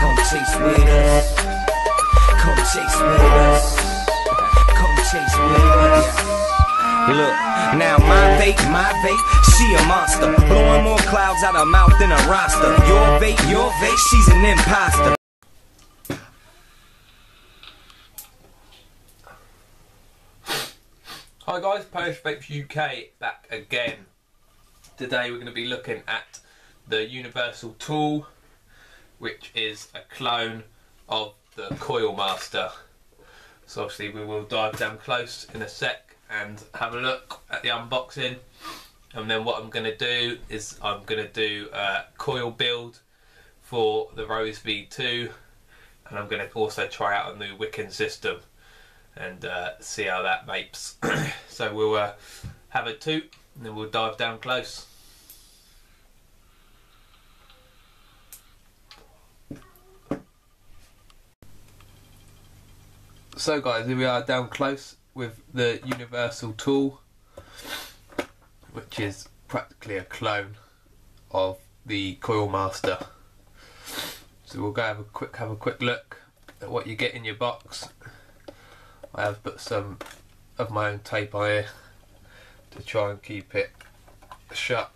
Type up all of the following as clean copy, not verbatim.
Come chase with us. Come chase with us. Come chase with us. Look, now my vape, she a monster. Blowing more clouds out her mouth than a roster. Your vape, she's an imposter. Hi guys, Polish Vapes UK back again. Today we're going to be looking at the Universal Tool, which is a clone of the Coil Master. So obviously we will dive down close in a sec and have a look at the unboxing. And then what I'm going to do is I'm going to do a coil build for the Rose V2, and I'm going to also try out a new Wicking system and see how that vapes. So we'll have a toot and then we'll dive down close. So guys, here we are down close with the Universal Tool, which is practically a clone of the Coil Master. So we'll go have a quick look at what you get in your box. I have put some of my own tape on here to try and keep it shut.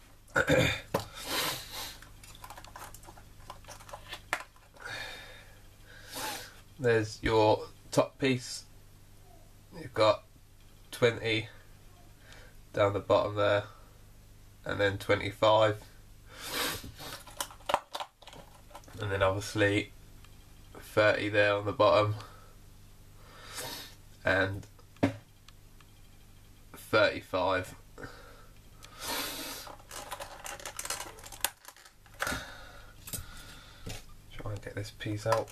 There's your top piece. You've got 20 down the bottom there, and then 25, and then obviously 30 there on the bottom, and 35. Try and get this piece out.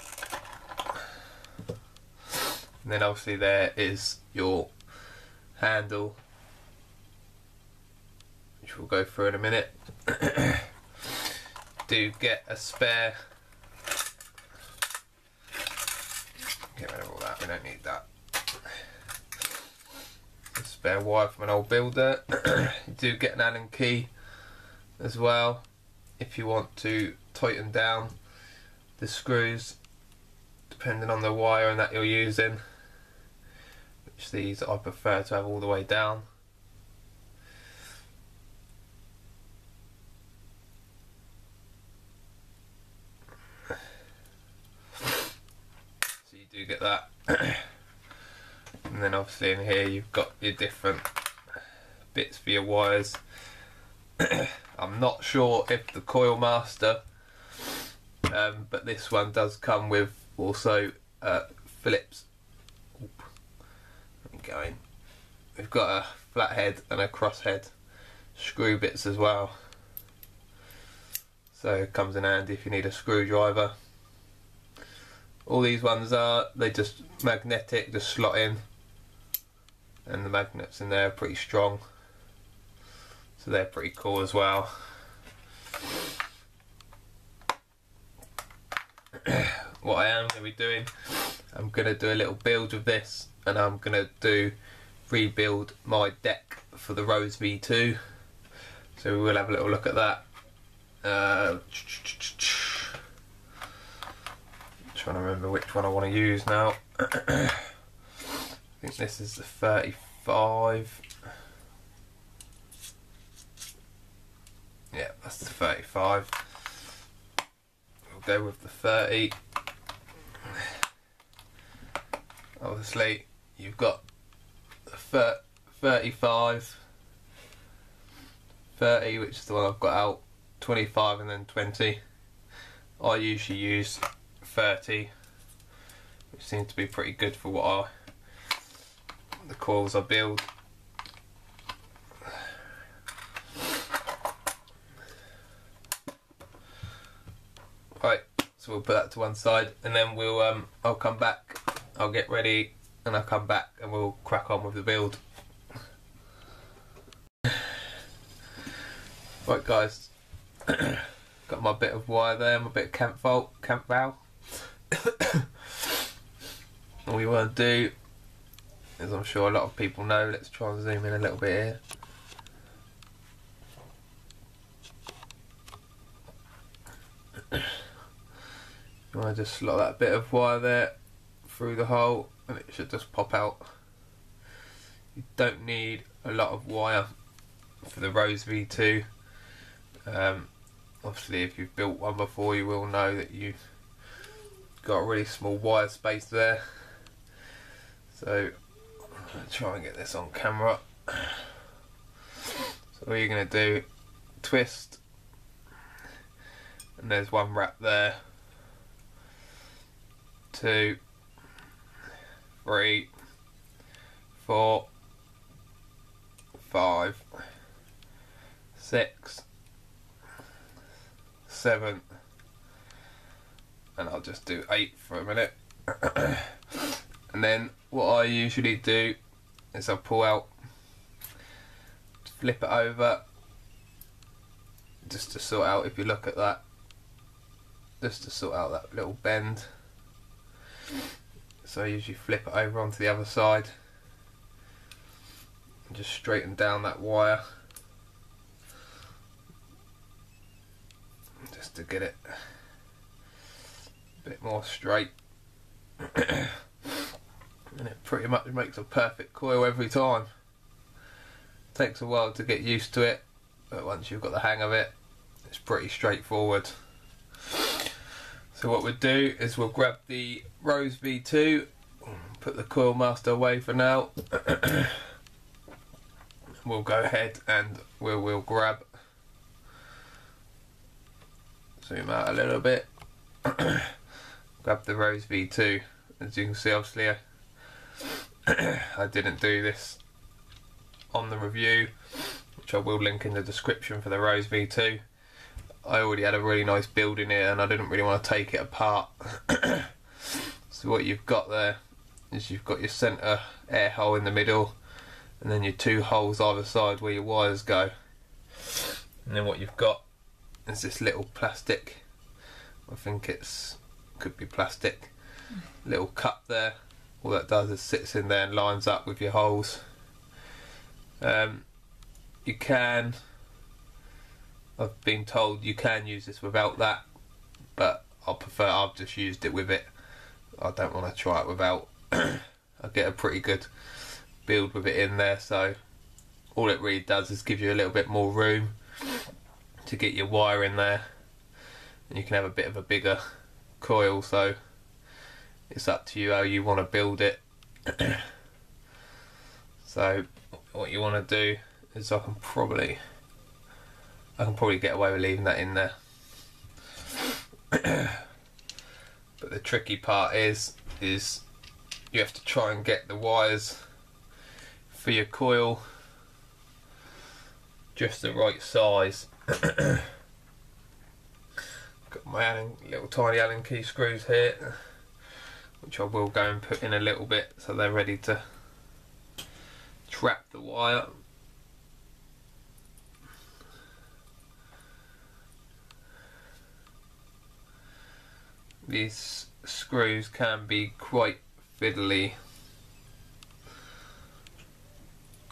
And then obviously there is your handle, which we'll go through in a minute. Do get a spare. Get rid of all that, we don't need that. A spare wire from an old builder. You do get an Allen key as well if you want to tighten down the screws depending on the wire and that you're using, which these I prefer to have all the way down. So you do get that. And then obviously in here you've got your different bits for your wires. I'm not sure if the Coil Master, but this one does come with also Phillips. Let me go in. We've got a flathead and a crosshead screw bits as well, so it comes in handy if you need a screwdriver. All these ones they're just magnetic, just slot in, and the magnets in there are pretty strong, so they're pretty cool as well. What I am going to be doing, I'm going to do a little build of this, and I'm going to rebuild my deck for the Rose V2, so we will have a little look at that. Trying to remember which one I want to use now. I think this is the 35. Yeah, that's the 35. We'll go with the 30. Obviously you've got the 35, 30, which is the one I've got out, 25, and then 20. I usually use 30, which seems to be pretty good for what the coils I build. Right, so we'll put that to one side, and then we'll I'll come back, I'll get ready, and I'll come back and we'll crack on with the build. Right guys, got my bit of wire there, my bit of camp valve. All we want to do, as I'm sure a lot of people know, let's try and zoom in a little bit here. You want to just slot that bit of wire there through the hole and it should just pop out. You don't need a lot of wire for the Rose V2. Obviously if you've built one before you will know that you've got a really small wire space there. So I'm going to try and get this on camera. So all you're going to do, twist, and there's one wrap there, 2, 3, 4, 5, 6, 7, and I'll just do 8 for a minute. And then what I usually do is I'll pull out, flip it over, just to sort out, if you look at that, just to sort out that little bend. So I usually flip it over onto the other side and just straighten down that wire just to get it a bit more straight. And it pretty much makes a perfect coil every time. Takes a while to get used to it, but once you've got the hang of it, it's pretty straightforward. So what we'll do is we'll grab the Rose V2, put the coil master away for now. We'll go ahead and we'll grab, zoom out a little bit, grab the Rose V2. As you can see, obviously I didn't do this on the review, which I will link in the description for the Rose V2. I already had a really nice build in here and I didn't really want to take it apart. So what you've got there is you've got your centre air hole in the middle and then your 2 holes either side where your wires go. And then what you've got is this little plastic, I think could be plastic, little cup there. All that does is sits in there and lines up with your holes. You can, I've been told you can use this without that, but I've just used it with it. I don't want to try it without. I get a pretty good build with it in there, so all it really does is give you a little bit more room to get your wire in there, and you can have a bit of a bigger coil, so it's up to you how you want to build it. So what you want to do is I can probably get away with leaving that in there. But the tricky part is you have to try and get the wires for your coil just the right size. Got my little tiny Allen key screws here, which I will go and put in a little bit so they're ready to trap the wire. These screws can be quite fiddly,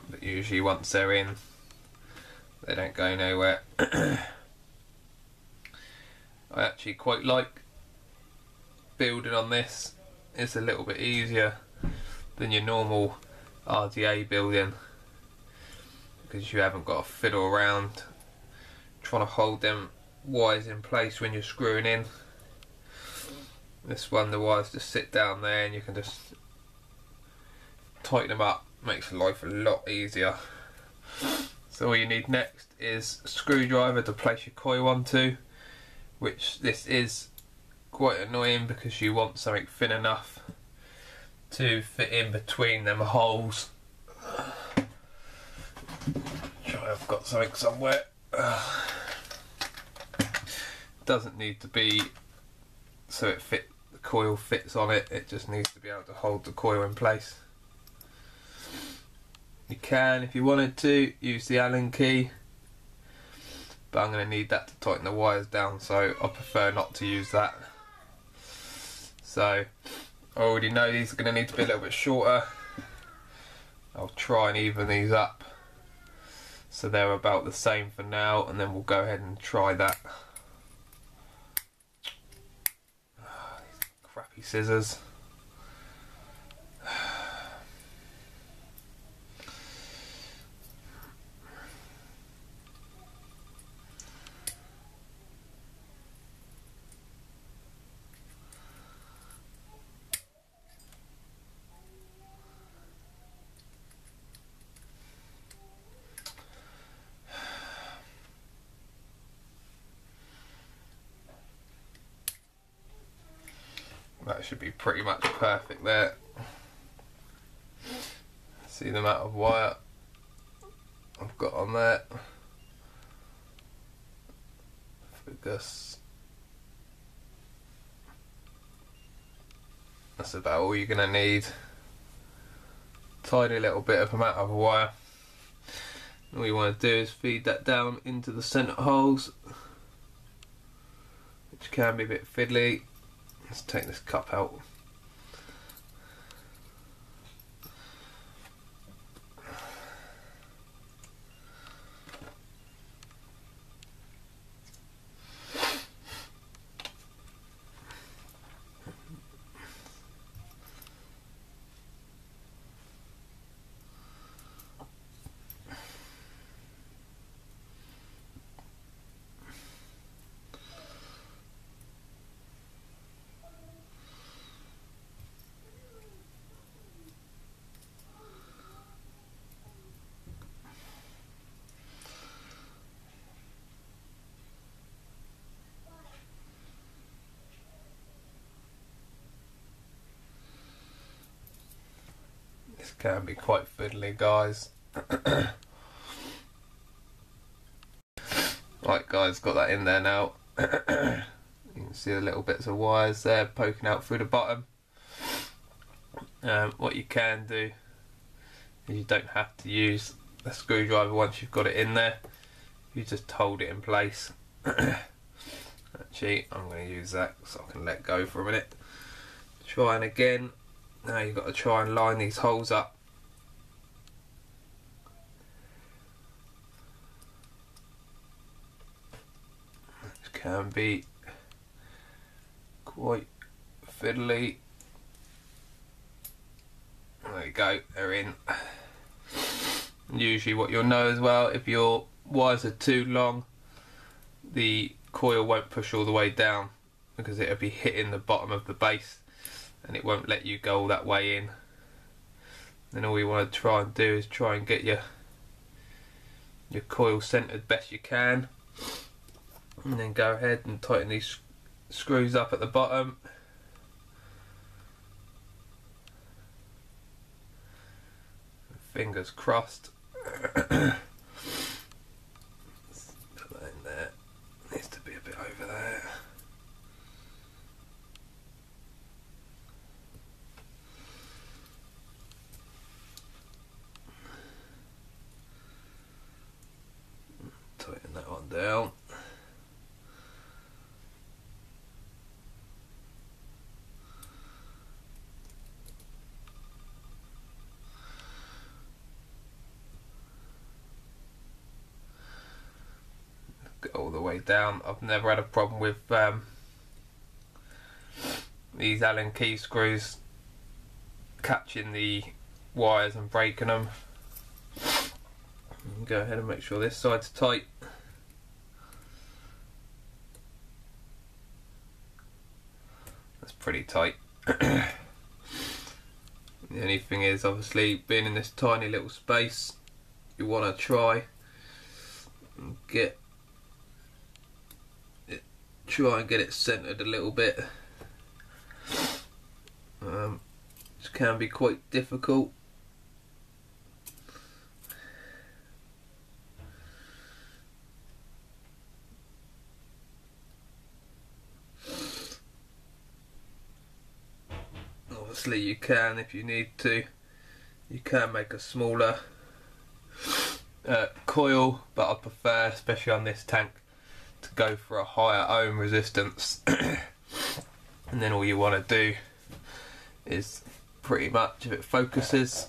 but usually once they're in, they don't go nowhere. I actually quite like building on this. It's a little bit easier than your normal RDA building because you haven't got to fiddle around trying to hold them wires in place when you're screwing in. This one, the wires just sit down there and you can just tighten them up. Makes life a lot easier. So all you need next is a screwdriver to place your coil onto, which this is quite annoying because you want something thin enough to fit in between them holes. Try, I've got something somewhere. Doesn't need to be so the coil fits on it, it just needs to be able to hold the coil in place. You can, if you wanted to, use the Allen key, but I'm going to need that to tighten the wires down, so I prefer not to use that. So I already know these are going to need to be a little bit shorter. I'll try and even these up so they're about the same for now, and then we'll go ahead and try that. crappy scissors. That should be pretty much perfect there. See the amount of wire I've got on there. Focus. That's about all you're going to need. Tiny little bit of amount of wire. All you want to do is feed that down into the centre holes, which can be a bit fiddly. Let's take this cup out. This can be quite fiddly, guys. Right guys, got that in there now. You can see the little bits of wires there poking out through the bottom. What you can do is you don't have to use a screwdriver once you've got it in there. You just hold it in place. Actually, I'm going to use that so I can let go for a minute. Trying again. Now you've got to try and line these holes up. Which can be quite fiddly. There you go, they're in. Usually what you'll know as well, if your wires are too long, the coil won't push all the way down because it'll be hitting the bottom of the base and it won't let you go all that way in. Then all you want to try and do is try and get your coil centered best you can, and then go ahead and tighten these screws up at the bottom. Fingers crossed. Put that in there. Needs to be a bit over there. Tighten that one down. All the way down. I've never had a problem with these Allen key screws catching the wires and breaking them. Go ahead and make sure this side's tight. That's pretty tight. The only thing is, obviously, being in this tiny little space, you want to try and get it centered a little bit, which can be quite difficult. Obviously you can, if you need to, you can make a smaller coil, but I prefer, especially on this tank, to go for a higher ohm resistance. And then all you want to do is pretty much, if it focuses,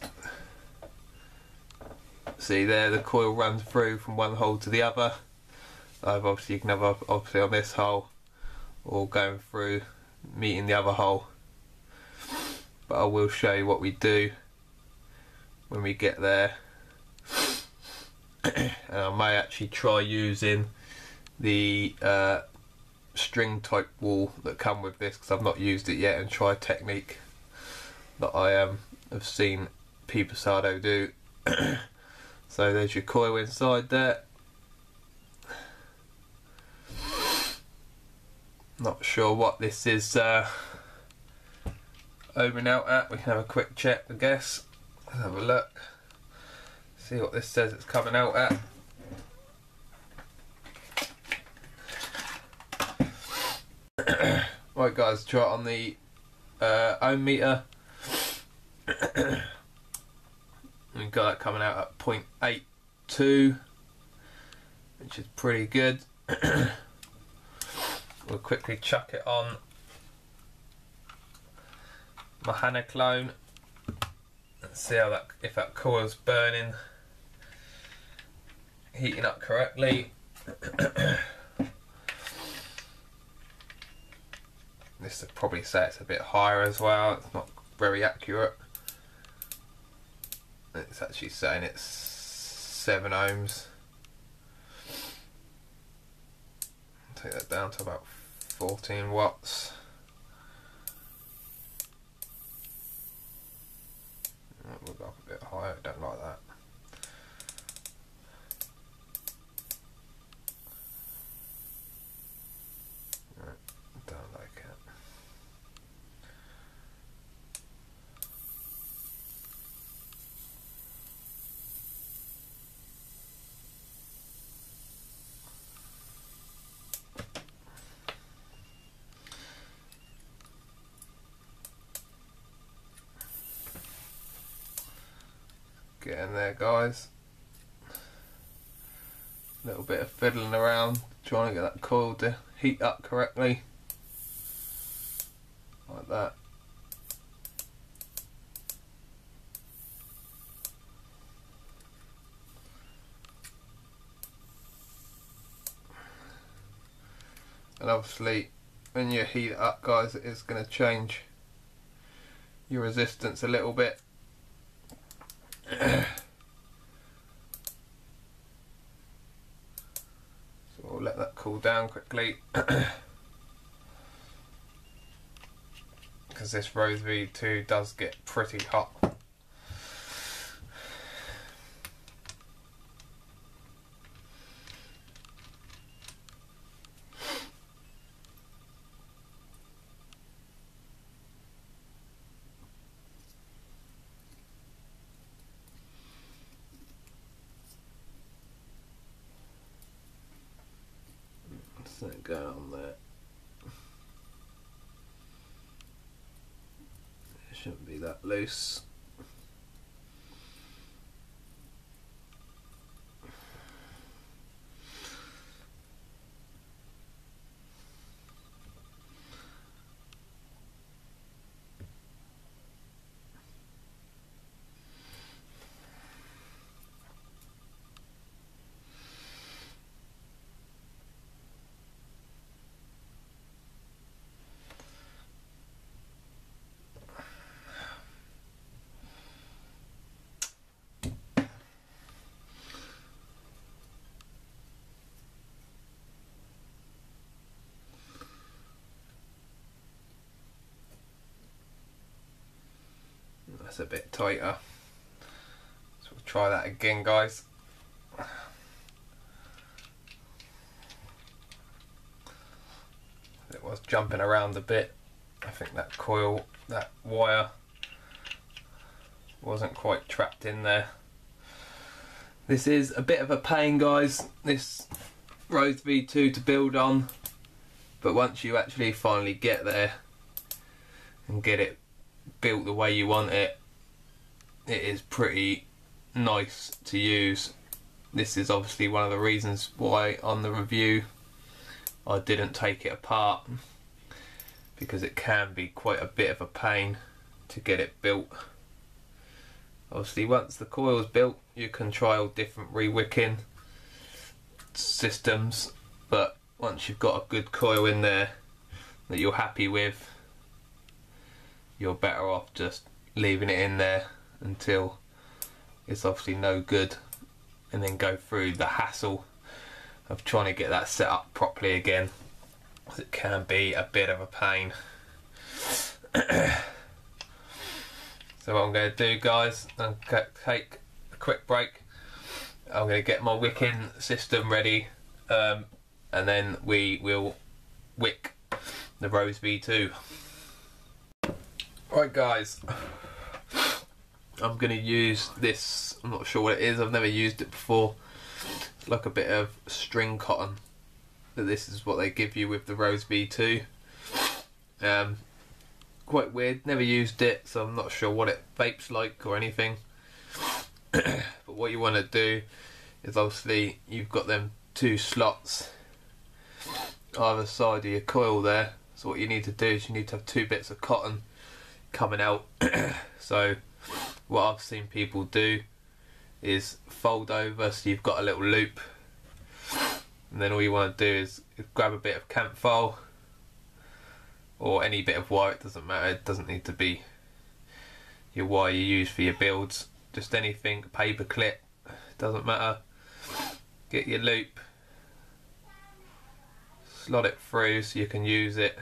see there, the coil runs through from one hole to the other. Obviously you can have obviously on this hole, or going through meeting the other hole. but I will show you what we do when we get there. And I may actually try using the string type wool that come with this, because I've not used it yet, and try a technique that I have seen Pipasado do. So there's your coil inside there. Not sure what this is opening out at. We can have a quick check, I guess. Let's have a look. See what this says it's coming out at. Right guys, try it on the ohm meter. We've got that coming out at 0.82, which is pretty good. We'll quickly chuck it on my Hannah clone and see how if that coil's burning, heating up correctly. This would probably say it's a bit higher as well. It's not very accurate. It's actually saying it's 7 ohms. Take that down to about 14 watts. We'll go up a bit higher, I don't like that. Don't like it. Get in there, guys. A little bit of fiddling around, trying to get that coil to heat up correctly. Like that. And obviously, when you heat it up, guys, it is going to change your resistance a little bit. So we'll let that cool down quickly, because this Rose V2 does get pretty hot. That going on there. It shouldn't be that loose. That's a bit tighter, so we'll try that again, guys. It was jumping around a bit. I think that coil, that wire, wasn't quite trapped in there. This is a bit of a pain, guys, this Rose V2 to build on, but once you actually finally get there and get it built the way you want it, it is pretty nice to use. This is obviously one of the reasons why on the review I didn't take it apart, because it can be quite a bit of a pain to get it built. Obviously once the coil is built you can try all different re-wicking systems, but once you've got a good coil in there that you're happy with, you're better off just leaving it in there until it's obviously no good, and then go through the hassle of trying to get that set up properly again, because it can be a bit of a pain. So what I'm going to do, guys, I'm going to take a quick break. I'm going to get my wicking system ready, and then we will wick the Rose V2. Right, guys, I'm going to use this. I'm not sure what it is, I've never used it before. It's like a bit of string cotton. This is what they give you with the Rose V2. Quite weird, never used it, so I'm not sure what it vapes like or anything. But what you want to do is, obviously you've got them two slots either side of your coil there, so what you need to do is you need to have two bits of cotton coming out. So what I've seen people do is fold over so you've got a little loop, and then all you want to do is grab a bit of camp foil or any bit of wire, it doesn't matter, it doesn't need to be your wire you use for your builds, just anything, paper clip, doesn't matter. Get your loop, slot it through so you can use it,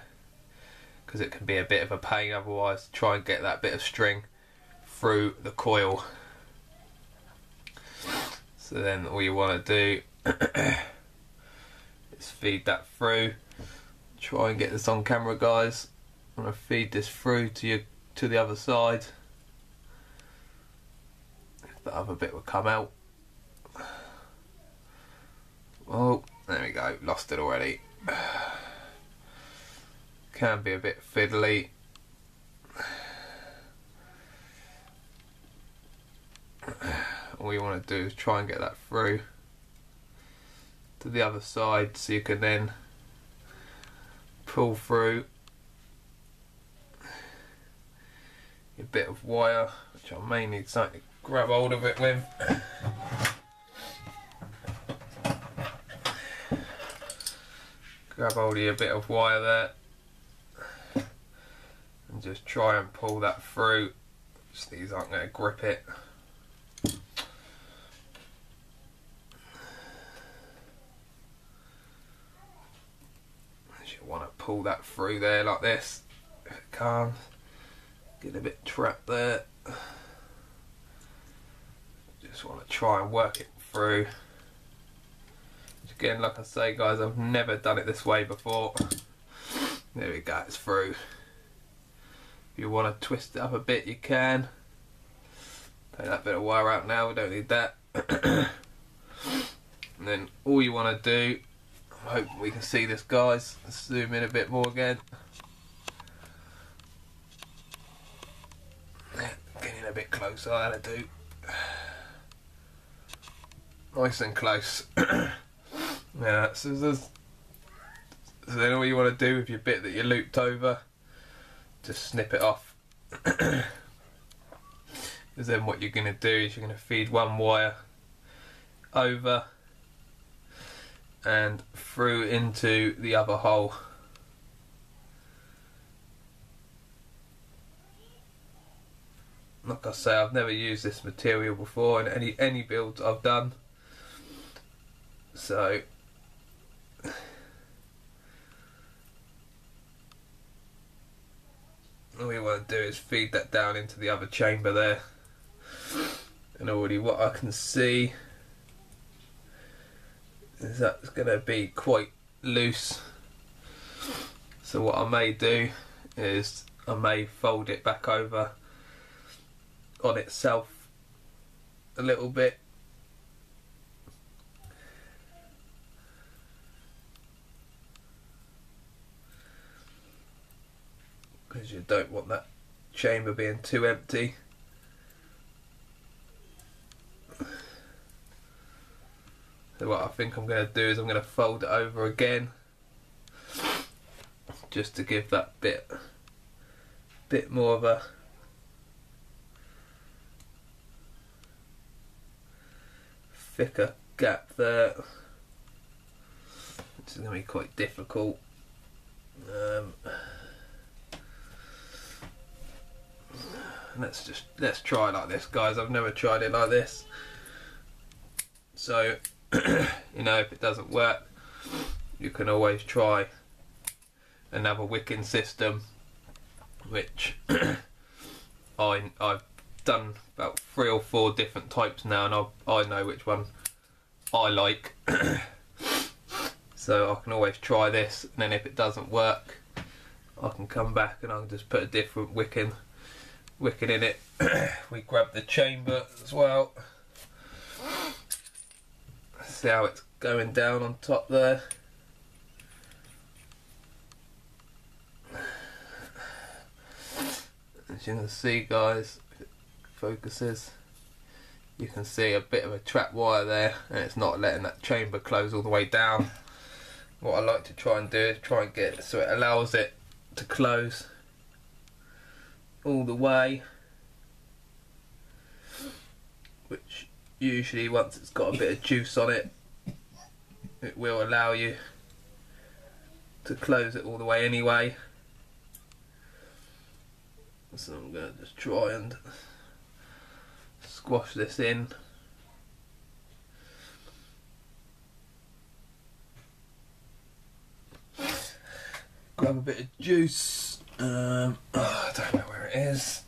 because it can be a bit of a pain otherwise. Try and get that bit of string through the coil. So then all you want to do is feed that through. Try and get this on camera, guys. I'm going to feed this through to the other side. If the other bit will come out. Oh, there we go, lost it already. Can be a bit fiddly. All you want to do is try and get that through to the other side so you can then pull through your bit of wire, which I may need something to grab hold of it with. Grab hold of your bit of wire there and just try and pull that through. Just these aren't going to grip it. You want to pull that through there like this. If it can't, get a bit trapped there. Just want to try and work it through. Again, like I say, guys, I've never done it this way before. There we go, it's through. If you want to twist it up a bit, you can. Take that bit of wire out now, we don't need that. And then all you want to do, I'm hoping we can see this, guys. Let's zoom in a bit more again. Getting a bit closer, that'll do. Nice and close. Yeah, so then all you want to do with your bit that you looped over, just snip it off. Because then what you're going to do is you're going to feed one wire over and through into the other hole. Like I say, I've never used this material before in any builds I've done, so all we want to do is feed that down into the other chamber there. And already what I can see is that's going to be quite loose. So what I may do is I may fold it back over on itself a little bit. Because you don't want that chamber being too empty. So what I think I'm going to do is I'm going to fold it over again, just to give that bit more of a thicker gap there, which is going to be quite difficult. let's try like this, guys. I've never tried it like this, so you know, if it doesn't work, you can always try another wicking system, which I've done about 3 or 4 different types now, and I know which one I like. So I can always try this, and then if it doesn't work, I can come back and I can just put a different wicking in it. We grab the chamber as well. See how it's going down on top there. As you can see, guys, if it focuses, you can see a bit of a trap wire there, and it's not letting that chamber close all the way down. What I like to try and do is try and get it so it allows it to close all the way, which usually, once it's got a bit of juice on it, it will allow you to close it all the way anyway. So I'm going to just try and squash this in. Grab a bit of juice. I don't know where it is.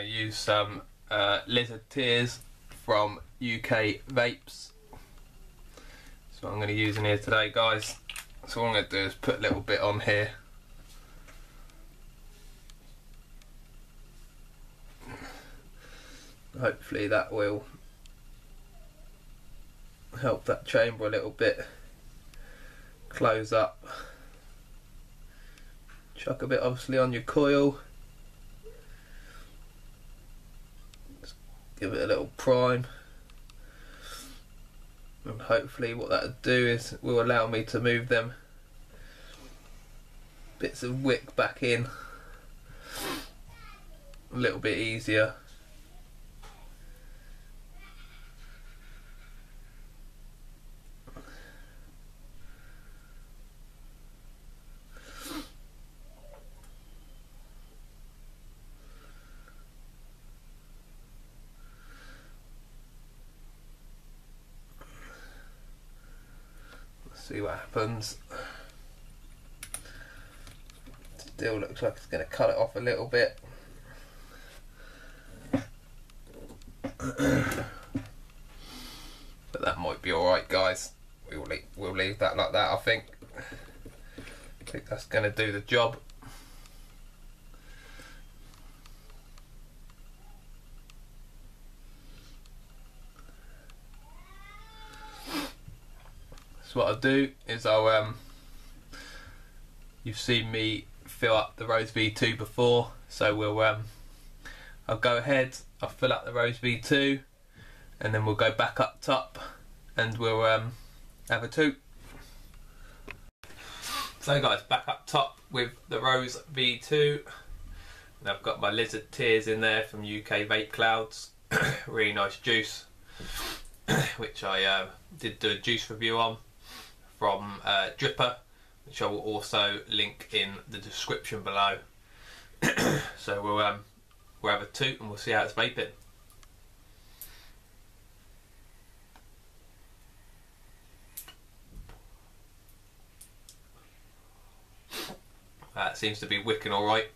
Use some lizard tears from UK Vapes. That's what I'm going to use in here today, guys. So what I'm going to do is put a little bit on here. Hopefully that will help that chamber a little bit close up. Chuck a bit obviously on your coil. Give it a little prime, and hopefully what that'll do is will allow me to move them bits of wick back in a little bit easier. See what happens. Still looks like it's going to cut it off a little bit. But that might be alright, guys. We'll leave that like that, I think. I think that's going to do the job. So what I'll do is you've seen me fill up the Rose V2 before, so I'll go ahead, I'll fill up the Rose V2, and then we'll go back up top and we'll have a toot. So guys, back up top with the Rose V2, and I've got my lizard tears in there from UK Vape Clouds. Really nice juice, which I did do a juice review on from Dripper, which I will also link in the description below. So we'll have a toot and we'll see how it's vaping. That seems to be wicking alright.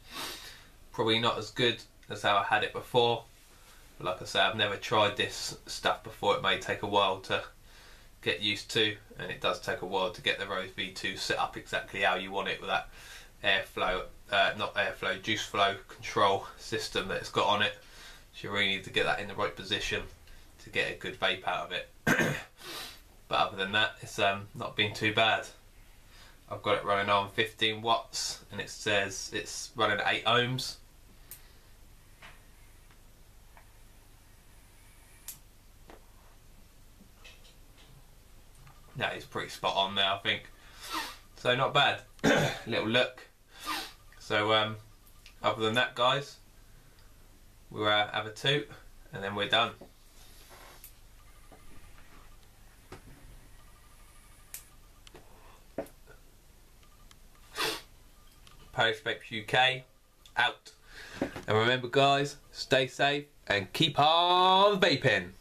Probably not as good as how I had it before, but like I say, I've never tried this stuff before. It may take a while to get used to, and it does take a while to get the Rose V2 set up exactly how you want it with that airflow, not airflow, juice flow control system that it's got on it. So you really need to get that in the right position to get a good vape out of it. But other than that, it's not been too bad. I've got it running on 15 watts and it says it's running at 8 ohms. That is pretty spot on there, I think. So not bad. Little look. So other than that, guys, we'll have a toot and then we're done. Polish Vapes UK out. And remember, guys, stay safe and keep on vaping.